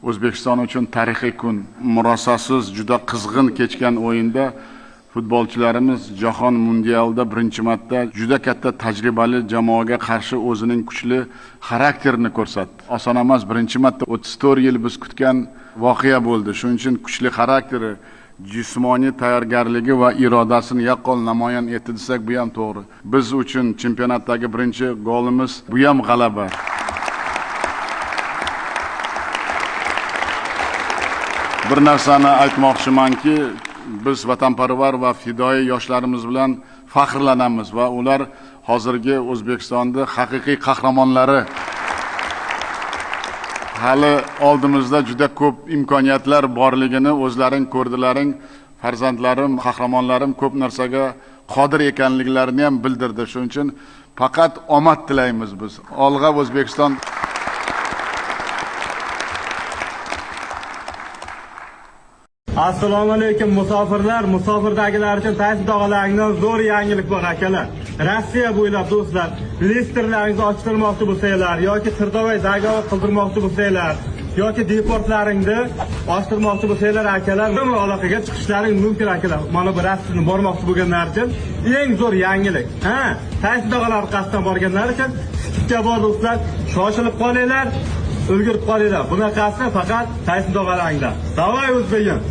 O'zbekiston uchun tarixiy kun. Murosasiz juda qizg'in kechgan o'yinda futbolchilarimiz Jahon mundialida birinchi marta juda katta tajribali jamoaga qarshi o'zining kuchli xarakterini ko'rsatdi. Oson emas, birinchi marta 34 yil biz kutgan voqea bo'ldi. Shuning uchun kuchli xarakteri, jismoniy tayyorgarligi va irodasini yaqqol namoyon etdi desak, bu ham to'g'ri. Biz uchun chempionatdagi birinchi golimiz bu ham g'alaba. Bir narsani aytmoqchimanki, biz vatanparvar va fidoyi yoshlarimiz bilan faxrlanamiz va ular hozirgi O'zbekistonda haqiqiy qahramonlari. Hali oldimizda juda ko'p imkoniyatlar borligini o'zlaring ko'rdilaring. Farzandlarim, qahramonlarim ko'p narsaga qodir ekanliklarini ham bildirdi. Shuning uchun faqat omad tilaymiz biz. Olg'a O'zbekiston. Assalomu alaykum musofirlar, musofirdagilar uchun Tayson tog'alaridan zo'r yangilik bor akalar. Rossiya bo'ylab do'stlar, listerlaringizni ochtirmoqchi bo'lsanglar yoki Tirdovoy zagovor qildirmoqchi bo'lsanglar yoki deportlaringni ochtirmoqchi bo'lsanglar akalar, bu aloqaga chiqishlaring mumkin akalar. Mana bu Rossiyaga bormoqchi bo'lganlar uchun eng zo'r yangilik. Tayson tog'alar orqasidan borganlar uchun tikka bor do'stlar, shoshilib qolinglar, ulgurib qolinglar. Bunaqasi faqat Tayson tog'alaringda. Davay o'zbegim.